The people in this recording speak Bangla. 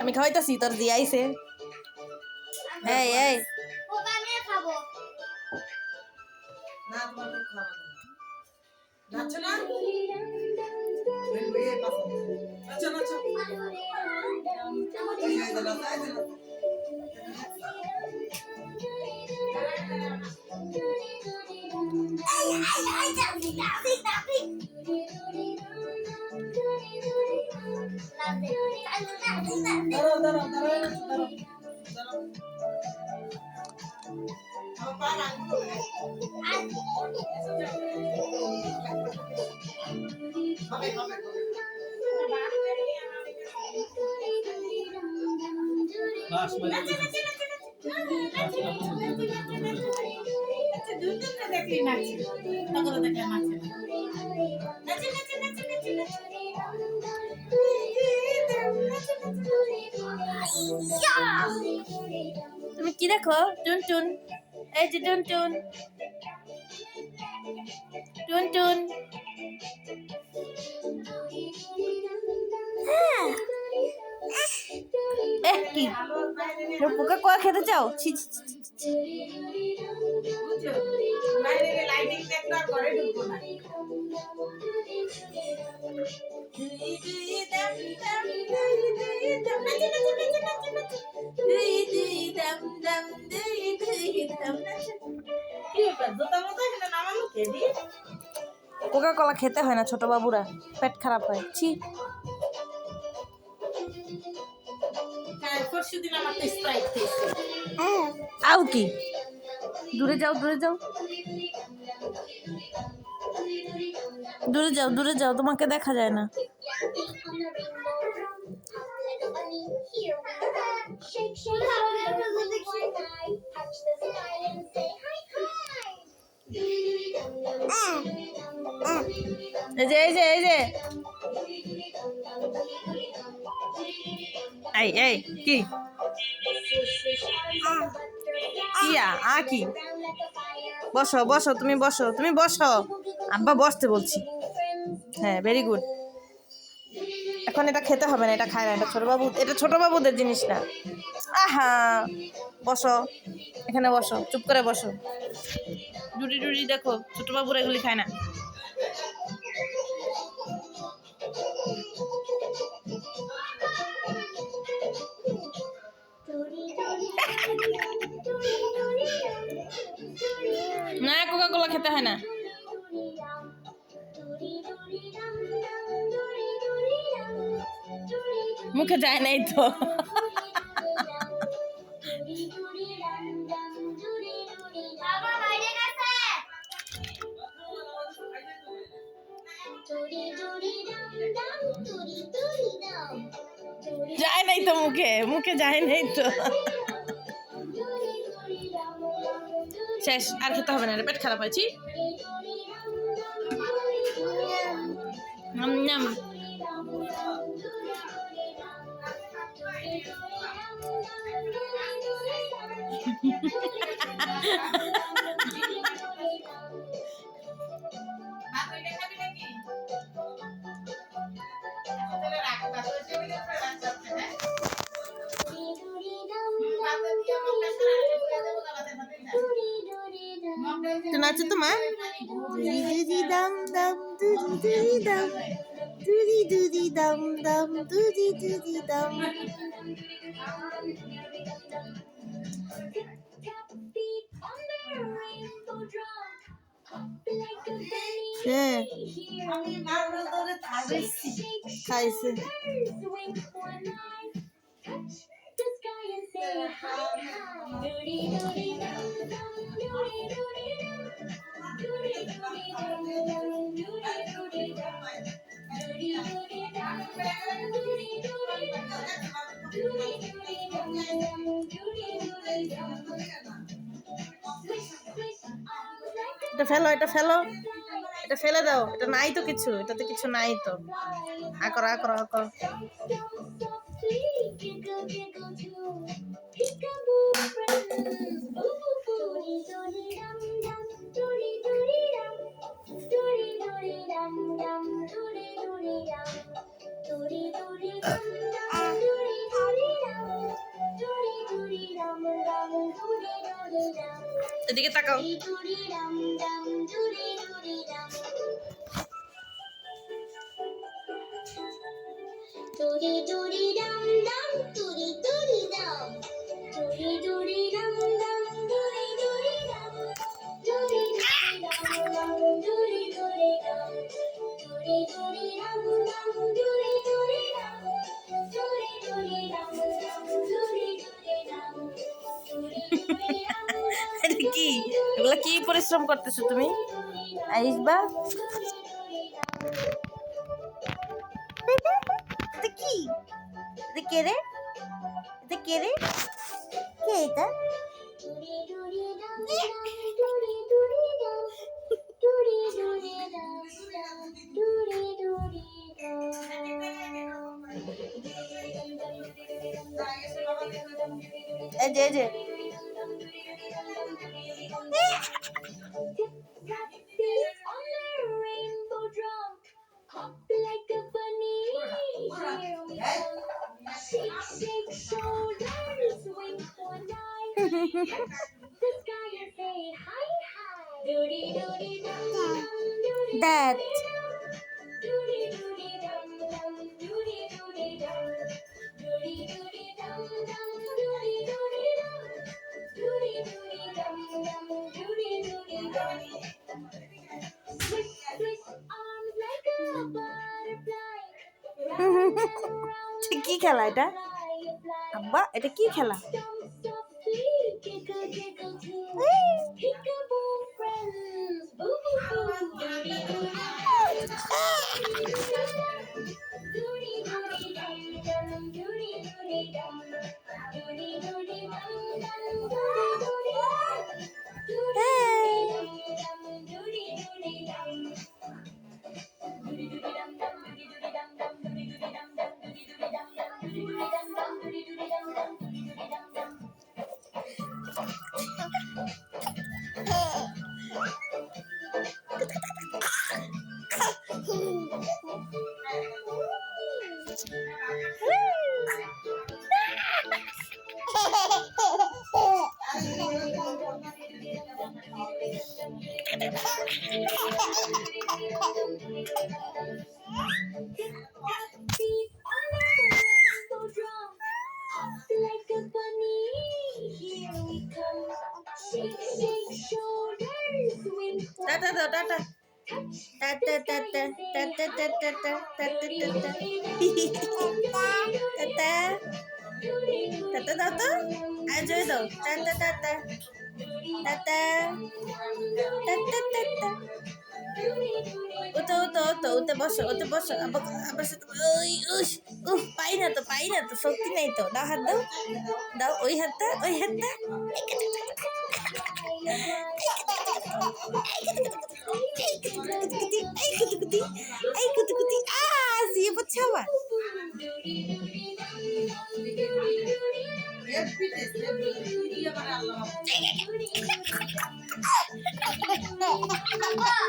আমি খাওয়াইতেছি তোর দিয়ে আইছে। এই এই খাবো না তোমার খাওয়া যাচ্ছে না আচ্ছা আচ্ছা দাঁড়াও দাঁড়াও দাঁড়াও দাঁড়াও দাঁড়াও আমার পা রাখবো হবে হবে বাস মানে আচ্ছা দুটো দেখলি নাচি তখন দেখে নাচে নাচে নাচে নাচে নাচে নাচে তুমি কি দেখো? টুনটুন, এই যে টুনটুন টুনটুন। কি পোকা কয়া খেতে চাও? ছি ছি ছি ছি, ছি। বাইরে লাইটিং দেখলে আর ঘরে ঢুকবো না কোকা কোলা খেতে হয় না ছোট বাবুরা, পেট খারাপ হয়। ছি আও কি? দূরে যাও দূরে যাও দূরে যাও দূরে যাও, তোমাকে দেখা যায় না। এই যে এই যে এই যে এই এই কি কিয়া কি? বসো বসো তুমি বসো তুমি বসো, আব্বা বসতে বলছি। হ্যাঁ ভেরি গুড। এখন এটা খেতে হবে না, এটা খায় না, এটা ছোট বাবুদের জিনিস না। আহা বসো এখানে বসো, চুপ করে বসো। ডুডি ডুডি দেখো, ছোট বাবুরা এগুলি খায় না। না কোকা কোলা খেতে হয় না। মুখে যায় নাই তো। যায় নাই তো মুখে, মুখে যায় নাই তো। শেষ, আর খেতে হবে না, পেট খারাপ হয়েছি। তো নাচো তো মা, দুদি দাম দাম দুদি দাম দুদি দাম দাম দুদি দাম। হ্যাঁ খাইছে। এটা ফেলো, এটা ফেলো, এটা ফেলে দাও, এটা নাই তো কিছু, এটাতে কিছু নাই তো। আকর আকর আকর। এদিকে তাকাও। Doody doody dum dum, doody doody dum. Doody doody dum dum, doody doody dum. Doody doody dum dum, doody doody dum. Doody doody dum dum, doody doody dum. Doody doody dum dum, doody doody dum. Doody doody dum dum. এটা কি? এগুলা কি পরিশ্রম করতেছো তুমি? আইসবা এটা কি? এটা কে রে? এটা কে রে? কে এটা? Doody doody dum dum, doody doody dum. Doody doody dum dum, doody doody dum. এই যে On a rainbow drum, hop like a bunny. Here we come. Shake, shake, shoulders, wink one eye. The sky and say hi, hi. Doody doody dum dum, doody Dad. doody doody dum dum, doody doody dum. Doody doody dum dum, doody doody dum. Doody doody dum dum, doody doody dum. Swish, swish, arms like a butterfly. Round and round এটা কি খেলা এটা? firefly. আব্বা এটা কি খেলা? Stomp softly, giggle, giggle too. Peekaboo friends, boo boo boo. Doody doody doody doody dum dum, doody doody dum. Doody doody dum dum, doody doody dum. Hey. Doody doody dum. Doody doody dum dum, doody doody dum dum, doody doody dum dum, doody doody dum dum, doody doody dum dum, doody doody dum dum, doody doody dum dum. Beat on a rainbow drum, hop like a bunny. Here we come. Shake, shake, shoulders, wink one টাটা দাও টাটা touch. টাটা টাটা টাটা টাটা টাটা টাটা টাটা টাটা দাও তো আর জয় দাও টাটা টাটা টাটা টাটা টাটা ওতে বসো আবার সাথে ওই পাই না তো শক্তি নেই তো দাও হাত দাও ওই হাতটা এই কুতুকুতি সিয়ে পড়ছে আবার Happy day, happy day.